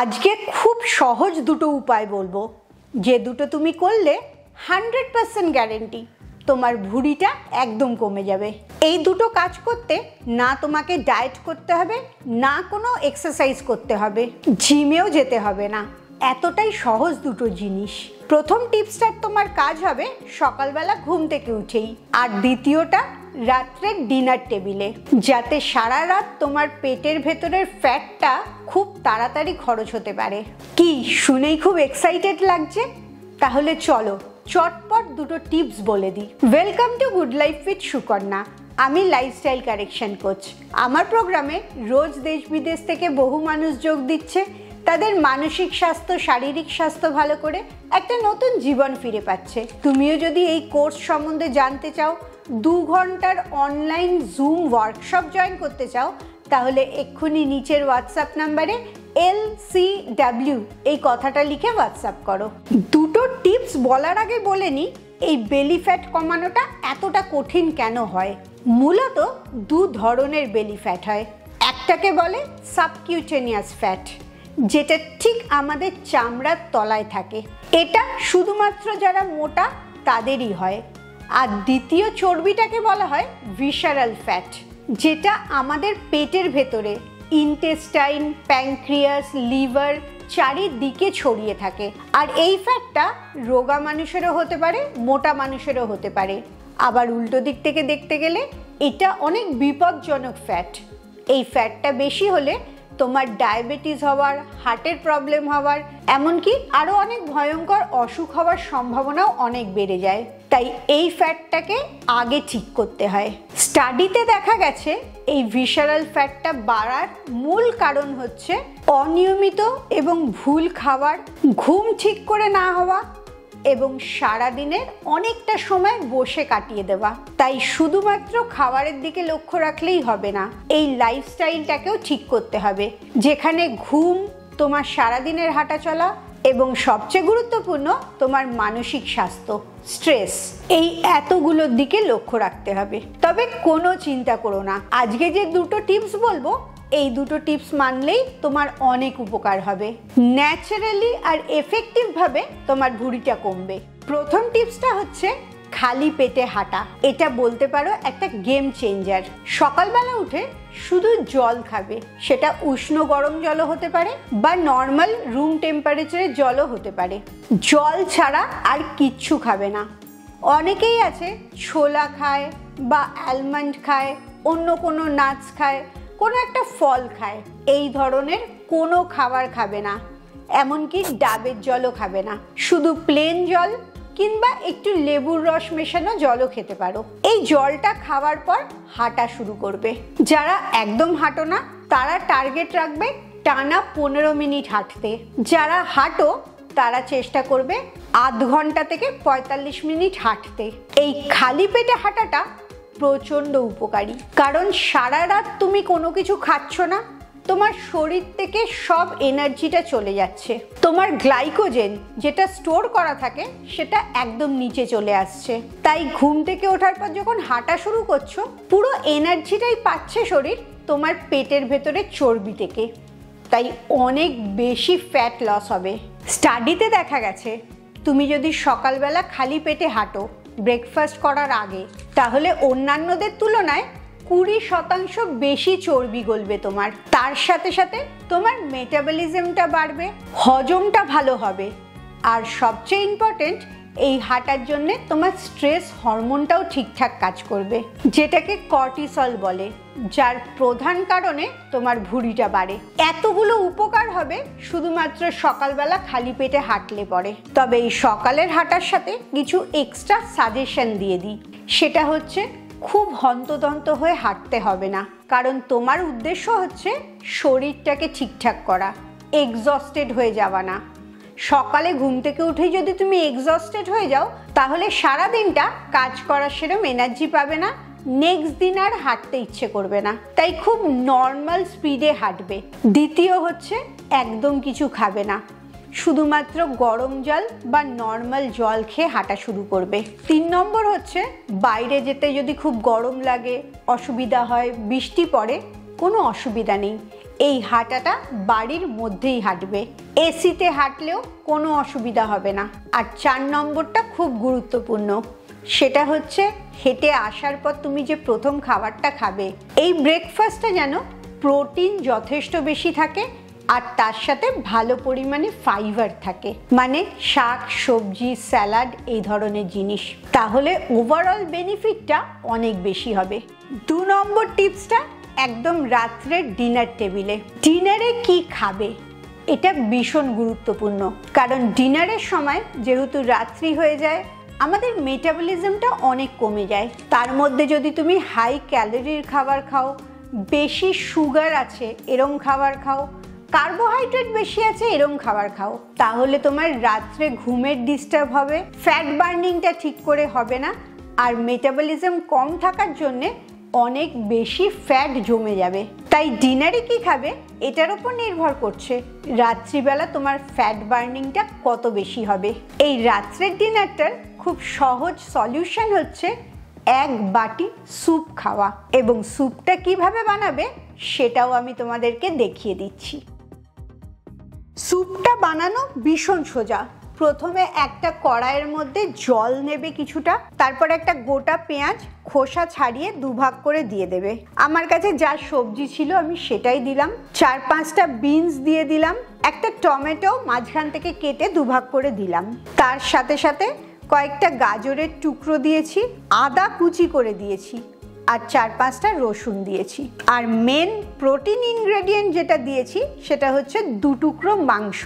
আজকে খুব সহজ দুটো উপায় বলবো, যে দুটো তুমি করলে 100% গ্যারেন্টি তোমার ভুঁড়িটা একদম কমে যাবে। এই দুটো কাজ করতে না তোমাকে ডায়েট করতে হবে, না কোনো এক্সারসাইজ করতে হবে, জিমেও যেতে হবে না। এতটাই সহজ দুটো জিনিস। প্রথম টিপসটা তোমার কাজ হবে সকালবেলা ঘুম থেকে উঠেই, আর দ্বিতীয়টা রাত্রের ডিনার টেবিলে, যাতে সারা রাত তোমার পেটের ভেতরের ফ্যাটটা খুব তাড়াতাড়ি খরচ হতে পারে। কি শুনেই খুব এক্সাইটেড লাগছে? তাহলে চলো চটপট দুটো টিপস বলে দিই। Welcome to good life with Sukanya. আমি লাইফস্টাইল কারেকশন কোচ। আমার প্রোগ্রামে রোজ দেশ বিদেশ থেকে বহু মানুষ যোগ দিচ্ছে তাদের মানসিক স্বাস্থ্য, শারীরিক স্বাস্থ্য ভালো করে একটা নতুন জীবন ফিরে পাচ্ছে। তুমিও যদি এই কোর্স সম্বন্ধে জানতে চাও, 2 ঘন্টার অনলাইন জুম ওয়ার্কশপ জয়েন করতে চাও, তাহলে এক্ষুনি নিচের হোয়াটসঅ্যাপ নাম্বারে LCW এই কথাটা লিখে হোয়াটসঅ্যাপ করো। দুটো টিপস বলার আগে বলে নিই, এই বেলি ফ্যাট কমানোটা এতটা কঠিন কেন হয়। মূলত 2 ধরনের বেলি ফ্যাট হয়। একটাকে বলে সাবকিউটেনিয়াস ফ্যাট, যেটা ঠিক আমাদের চামড়ার তলায় থাকে। এটা শুধুমাত্র যারা মোটা তাদেরই হয়। আর দ্বিতীয় চর্বিটাকে বলা হয় ভিসারাল ফ্যাট, যেটা আমাদের পেটের ভেতরে ইন্টেস্টাইন, প্যানক্রিয়াস, লিভার চারিদিকে ছড়িয়ে থাকে। আর এই ফ্যাটটা রোগা মানুষেরও হতে পারে, মোটা মানুষেরও হতে পারে। আবার উল্টো দিক থেকে দেখতে গেলে এটা অনেক বিপজ্জনক ফ্যাট। এই ফ্যাটটা বেশি হলে তোমার ডায়াবেটিস হওয়ার, হার্টের প্রবলেম হওয়ার, এমনকি আরও অনেক ভয়ঙ্কর অসুখ হওয়ার সম্ভাবনাও অনেক বেড়ে যায়। তাই এই ফ্যাটটাকে আগে ঠিক করতে হয়। স্টাডিতে দেখা গেছে এই ভিসারাল ফ্যাটটা বাড়ার মূল কারণ হচ্ছে অনিয়মিত এবং ভুল খাবার, ঘুম ঠিক করে না হওয়া এবং সারাদিনের অনেকটা সময় বসে কাটিয়ে দেওয়া। তাই শুধুমাত্র খাবারের দিকে লক্ষ্য রাখলেই হবে না, এই লাইফস্টাইলটাকেও ঠিক করতে হবে, যেখানে ঘুম, তোমার সারাদিনের হাঁটা চলা এবং সবচেয়ে গুরুত্বপূর্ণ তোমার মানসিক স্বাস্থ্য, স্ট্রেস, এই এতগুলোর দিকে লক্ষ্য রাখতে হবে। তবে কোনো চিন্তা করো না, আজকে যে দুটো টিপস বলবো, এই দুটো টিপস মানলেই তোমার অনেক উপকার হবে। ন্যাচারালি আর এফেক্টিভভাবে তোমার ভুঁড়িটা কমবে। প্রথম টিপসটা হচ্ছে খালি পেটে হাঁটা। এটা বলতে পারো একটা গেম চেঞ্জার। সকালবেলা উঠে শুধু জল খাবে, সেটা উষ্ণ গরম জলও হতে পারে বা নর্মাল রুম টেম্পারেচারের জলও হতে পারে। জল ছাড়া আর কিচ্ছু খাবে না। অনেকেই আছে ছোলা খায় বা অ্যালমন্ড খায়, অন্য কোনো নাটস খায়, কোনো একটা ফল খায়। এই ধরনের কোনো খাবার খাবে না, এমনকি ডাবের জলও খাবে না। শুধু প্লেন জল কিংবা একটু লেবুর রস মেশানো জলও খেতে পারো। এই জলটা খাওয়ার পর হাঁটা শুরু করবে। যারা একদম হাঁটো না তারা টার্গেট রাখবে টানা 15 মিনিট হাঁটতে। যারা হাঁটো তারা চেষ্টা করবে আধ ঘন্টা থেকে 45 মিনিট হাঁটতে। এই খালি পেটে হাঁটাটা প্রচণ্ড উপকারী, কারণ সারা রাত তুমি কোনো কিছু খাচ্ছ না, তোমার শরীর থেকে সব এনার্জিটা চলে যাচ্ছে। তোমার গ্লাইকোজেন যেটা স্টোর করা থাকে সেটা একদম নিচে চলে আসছে। তাই ঘুম থেকে ওঠার পর যখন হাঁটা শুরু করছো, পুরো এনার্জিটাই পাচ্ছে শরীর তোমার পেটের ভেতরে চর্বি থেকে। তাই অনেক বেশি ফ্যাট লস হবে। স্টাডিতে দেখা গেছে তুমি যদি সকালবেলা খালি পেটে হাঁটো ব্রেকফাস্ট করার আগে, তাহলে অন্যান্যদের তুলনায় 20% বেশি চর্বি গলবে তোমার। তার সাথে সাথে তোমার মেটাবলিজমটা বাড়বে, হজমটা ভালো হবে, আর সবচেয়ে ইম্পর্টেন্ট, এই হাঁটার জন্যে তোমার স্ট্রেস হরমোনটাও ঠিকঠাক কাজ করবে, যেটাকে কর্টিসল বলে, যার প্রধান কারণে তোমার ভুঁড়িটা বাড়ে। এতগুলো উপকার হবে শুধুমাত্র সকালবেলা খালি পেটে হাঁটলে পরে। তবে এই সকালের হাঁটার সাথে কিছু এক্সট্রা সাজেশন দিয়ে দিই। সেটা হচ্ছে খুব হন্তদন্ত হয়ে হাঁটতে হবে না, কারণ তোমার উদ্দেশ্য হচ্ছে শরীরটাকে ঠিকঠাক করা, এক্সস্টেড হয়ে যাওয়া না। সকালে ঘুম থেকে উঠেই যদি তুমি এক্সস্টেড হয়ে যাও, তাহলে সারা দিনটা কাজ করার সেরকম এনার্জি পাবে না, নেক্সট দিন আর হাঁটতে ইচ্ছে করবে না। তাই খুব নর্মাল স্পিডে হাঁটবে। দ্বিতীয় হচ্ছে একদম কিছু খাবে না, শুধুমাত্র গরম জল বা নর্মাল জল খেয়ে হাঁটা শুরু করবে। 3 নম্বর হচ্ছে বাইরে যেতে যদি খুব গরম লাগে, অসুবিধা হয়, বৃষ্টি পড়ে, কোনো অসুবিধা নেই, এই হাঁটাটা বাড়ির মধ্যেই হাঁটবে, এসিতে হাঁটলেও কোনো অসুবিধা হবে না। আর 4 নম্বরটা খুব গুরুত্বপূর্ণ, সেটা হচ্ছে হেঁটে আসার পর তুমি যে প্রথম খাবারটা খাবে, এই ব্রেকফাস্টটা যেন প্রোটিন যথেষ্ট বেশি থাকে আর তার সাথে ভালো পরিমাণে ফাইবার থাকে, মানে শাক সবজি স্যালাড এই ধরনের জিনিস, তাহলে ওভারঅল বেনিফিটটা অনেক বেশি হবে। 2 নম্বর টিপসটা একদম রাত্রের ডিনার টেবিলে। ডিনারে কি খাবে এটা ভীষণ গুরুত্বপূর্ণ, কারণ ডিনারের সময় যেহেতু রাত্রি হয়ে যায় আমাদের মেটাবলিজমটা অনেক কমে যায়। তার মধ্যে যদি তুমি হাই ক্যালোরির খাবার খাও, বেশি সুগার আছে এরম খাবার খাও, কার্বোহাইড্রেট বেশি আছে এরম খাবার খাও, তাহলে তোমার রাত্রে ঘুমের ডিস্টার্ব হবে, ফ্যাট বার্নিংটা ঠিক করে হবে না, আর মেটাবলিজম কম থাকার জন্যে অনেক বেশি ফ্যাট জমে যাবে। তাই ডিনারে কি খাবে এটার উপর নির্ভর করছে রাত্রিবেলা তোমার ফ্যাট বার্নিংটা কত বেশি হবে। এই রাত্রের ডিনারটার খুব সহজ সলিউশন হচ্ছে 1 বাটি স্যুপ খাওয়া, এবং স্যুপটা কিভাবে বানাবে সেটাও আমি তোমাদেরকে দেখিয়ে দিচ্ছি। স্যুপটা বানানো ভীষণ সোজা। প্রথমে একটা কড়াইয়ের মধ্যে জল নেবে কিছুটা, তারপর একটা গোটা পেঁয়াজ খোসা ছাড়িয়ে 2 ভাগ করে দিয়ে দেবে। আমার কাছে যা সবজি ছিল আমি সেটাই দিলাম। 4-5টা বিনস দিয়ে দিলাম, একটা টমেটো মাঝখান থেকে কেটে 2 ভাগ করে দিলাম। তার সাথে সাথে কয়েকটা গাজরের টুকরো দিয়েছি, আদা কুচি করে দিয়েছি, আর 4-5টা রসুন দিয়েছি। আর মেন প্রোটিন ইনগ্রেডিয়েন্ট যেটা দিয়েছি সেটা হচ্ছে 2 টুকরো মাংস।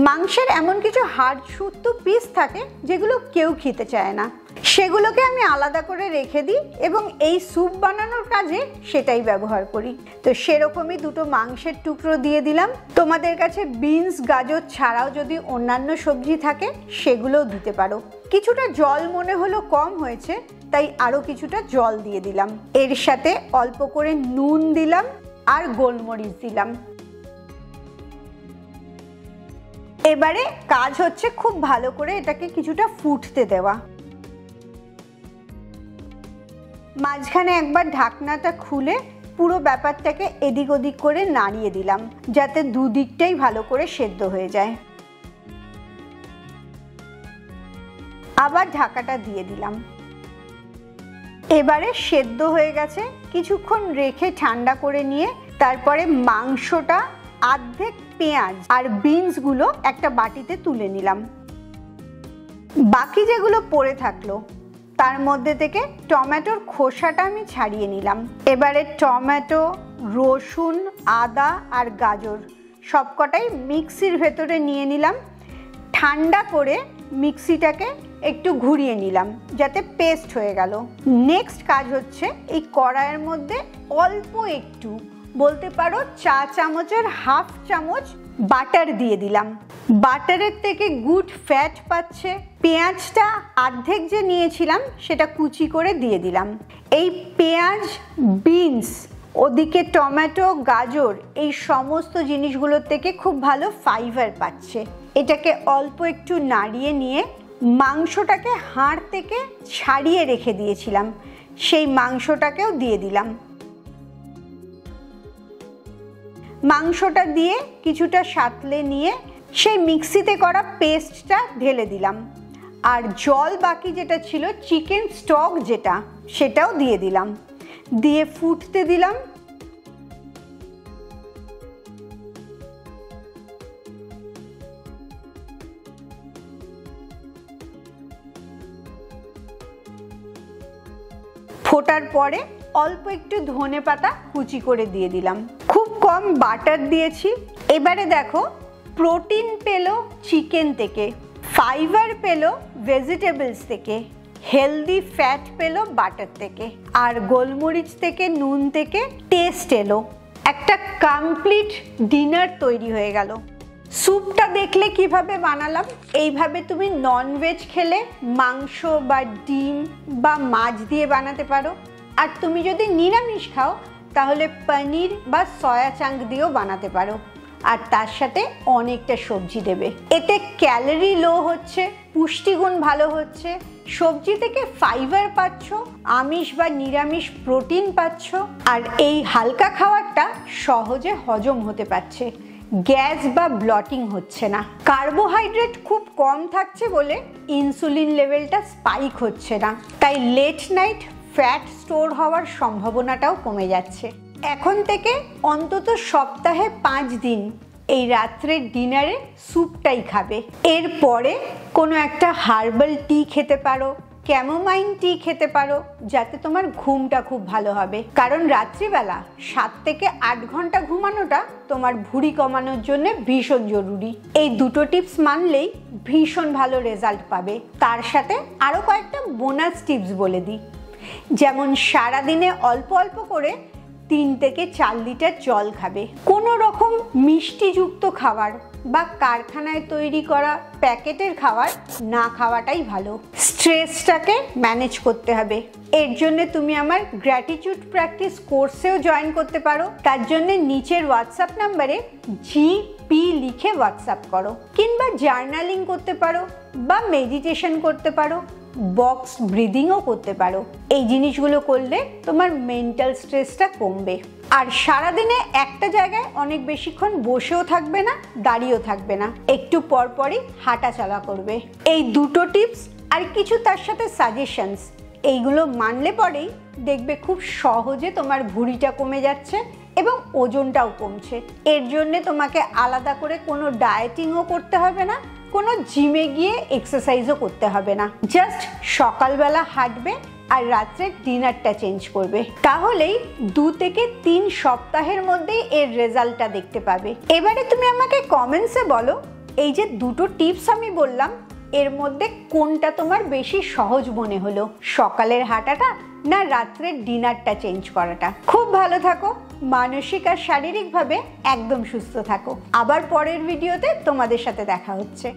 মাংসের এমন কিছু হাড় সুতো পিস থাকে যেগুলো কেউ খেতে চায় না, সেগুলোকে আমি আলাদা করে রেখে দিই এবং এই স্যুপ বানানোর কাজে সেটাই ব্যবহার করি। তো সেরকমই 2টো মাংসের টুকরো দিয়ে দিলাম। তোমাদের কাছে বিনস গাজর ছাড়াও যদি অন্যান্য সবজি থাকে সেগুলোও দিতে পারো। কিছুটা জল মনে হলো কম হয়েছে, তাই আরও কিছুটা জল দিয়ে দিলাম। এর সাথে অল্প করে নুন দিলাম আর গোলমরিচ দিলাম। এবারে কাজ হচ্ছে খুব ভালো করে এটাকে কিছুটা ফুটতে দেওয়া। মাঝখানে একবার ঢাকনাটা খুলে পুরো ব্যাপারটাকে এদিক ওদিক করে নাড়িয়ে দিলাম, যাতে দুদিকটাই ভালো করে সেদ্ধ হয়ে যায়। আবার ঢাকাটা দিয়ে দিলাম। এবারে সেদ্ধ হয়ে গেছে, কিছুক্ষণ রেখে ঠান্ডা করে নিয়ে তারপরে মাংসটা, অর্ধেক পেঁয়াজ আর বিনসগুলো একটা বাটিতে তুলে নিলাম। বাকি যেগুলো পড়ে থাকলো তার মধ্যে থেকে টমেটোর খোসাটা আমি ছাড়িয়ে নিলাম। এবারে টমেটো, রসুন, আদা আর গাজর সবকটাই মিক্সির ভেতরে নিয়ে নিলাম। ঠান্ডা করে মিক্সিটাকে একটু ঘুরিয়ে নিলাম যাতে পেস্ট হয়ে গেল। নেক্সট কাজ হচ্ছে এই কড়াইয়ের মধ্যে অল্প একটু, বলতে পারো 1 চামচের 1/2 চামচ বাটার দিয়ে দিলাম। বাটারের থেকে গুড ফ্যাট পাচ্ছে। পেঁয়াজটা অর্ধেক যে নিয়েছিলাম সেটা কুচি করে দিয়ে দিলাম। এই পেঁয়াজ, বিনস, ওদিকে টমেটো, গাজর, এই সমস্ত জিনিসগুলোর থেকে খুব ভালো ফাইবার পাচ্ছে। এটাকে অল্প একটু নাড়িয়ে নিয়ে মাংসটাকে হাড় থেকে ছাড়িয়ে রেখে দিয়েছিলাম, সেই মাংসটাকেও দিয়ে দিলাম। মাংসটা দিয়ে কিছুটা সাঁতলে নিয়ে সেই মিক্সিতে করা পেস্টটা ঢেলে দিলাম, আর জল বাকি যেটা ছিল, চিকেন স্টক যেটা, সেটাও দিয়ে দিলাম। দিয়ে ফুটতে দিলাম। ফোটার পরে অল্প একটু ধনেপাতা কুচি করে দিয়ে দিলাম। খুব কম বাটার দিয়েছি। এবারে দেখো, প্রোটিন পেলো চিকেন থেকে, ফাইবার পেলো ভেজিটেবলস থেকে, হেলদি ফ্যাট পেলো বাটার থেকে, আর গোলমরিচ থেকে, নুন থেকে টেস্ট এলো। একটা কমপ্লিট ডিনার তৈরি হয়ে গেল। স্যুপটা দেখলে কিভাবে বানালাম, এইভাবে তুমি ননভেজ খেলে মাংস বা ডিম বা মাছ দিয়ে বানাতে পারো, আর তুমি যদি নিরামিষ খাও তাহলে পনির বা সয়া চাঙ্ক দিয়েও বানাতে পারো। আর তার সাথে অনেকটা সবজি দেবে। এতে ক্যালোরি লো হচ্ছে, পুষ্টিগুণ ভালো হচ্ছে, সবজি থেকে ফাইবার পাচ্ছ, আমিষ বা নিরামিষ প্রোটিন পাচ্ছ, আর এই হালকা খাবারটা সহজে হজম হতে পারছে, গ্যাস বা ব্লটিং হচ্ছে না। কার্বোহাইড্রেট খুব কম থাকছে বলে ইনসুলিন লেভেলটা স্পাইক হচ্ছে না, তাই লেট নাইট ফ্যাট স্টোর হওয়ার সম্ভাবনাটাও কমে যাচ্ছে। এখন থেকে অন্তত সপ্তাহে 5 দিন এই রাত্রের ডিনারে স্যুপটাই খাবে। এরপরে কোনো একটা হার্বাল টি খেতে পারো, ক্যামোমাইন টি খেতে পারো, যাতে তোমার ঘুমটা খুব ভালো হবে। কারণ রাত্রিবেলা 7 থেকে 8 ঘন্টা ঘুমানোটা তোমার ভুঁড়ি কমানোর জন্য ভীষণ জরুরি। এই দুটো টিপস মানলেই ভীষণ ভালো রেজাল্ট পাবে। তার সাথে আরও কয়েকটা বোনাস টিপস বলে দিই, যেমন সারাদিনে অল্প অল্প করে 3 থেকে 4 লিটার জল খাবে। কোনো রকম মিষ্টিযুক্ত খাবার বা কারখানায় তৈরি করা প্যাকেটের খাবার না খাওয়াটাই ভালো। স্ট্রেসটাকে ম্যানেজ করতে হবে, এর জন্য তুমি আমার গ্র্যাটিটিউড প্র্যাকটিস কোর্সেও জয়েন করতে পারো। তার জন্য নিচের হোয়াটসঅ্যাপ নাম্বারে GP লিখে হোয়াটসঅ্যাপ করো, কিংবা জার্নালিং করতে পারো বা মেডিটেশন করতে পারো, বক্স ব্রিদিংও করতে পারো। এই জিনিসগুলো করলে তোমার মেন্টাল স্ট্রেসটা কমবে। আর সারাদিনে একটা জায়গায় অনেক বেশিক্ষণ বসেও থাকবে না, দাঁড়িয়েও থাকবে না, একটু পরপরই হাঁটা চলা করবে। এই দুটো টিপস আর কিছু তার সাথে সাজেশনস, এইগুলো মানলে পরেই দেখবে খুব সহজে তোমার ভুঁড়িটা কমে যাচ্ছে এবং ওজনটাও কমছে। এর জন্যে তোমাকে আলাদা করে কোনো ডায়েটিংও করতে হবে না, কোনো জিমে গিয়ে এক্সারসাইজও করতে হবে না। জাস্ট সকালবেলা হাঁটবে আর রাত্রে ডিনারটা চেঞ্জ করবে, তাহলেই 2 থেকে 3 সপ্তাহের মধ্যেই এর রেজাল্টটা দেখতে পাবে। এবারে তুমি আমাকে কমেন্টসে বলো, এই যে দুটো টিপস আমি বললাম, এর মধ্যে কোনটা তোমার বেশি সহজ মনে হলো, সকালের হাঁটাটা না রাত্রের ডিনারটা চেঞ্জ করাটা? খুব ভালো থাকো, মানসিক আর শারীরিকভাবে একদম সুস্থ থাকো। আবার পরের ভিডিওতে তোমাদের সাথে দেখা হচ্ছে।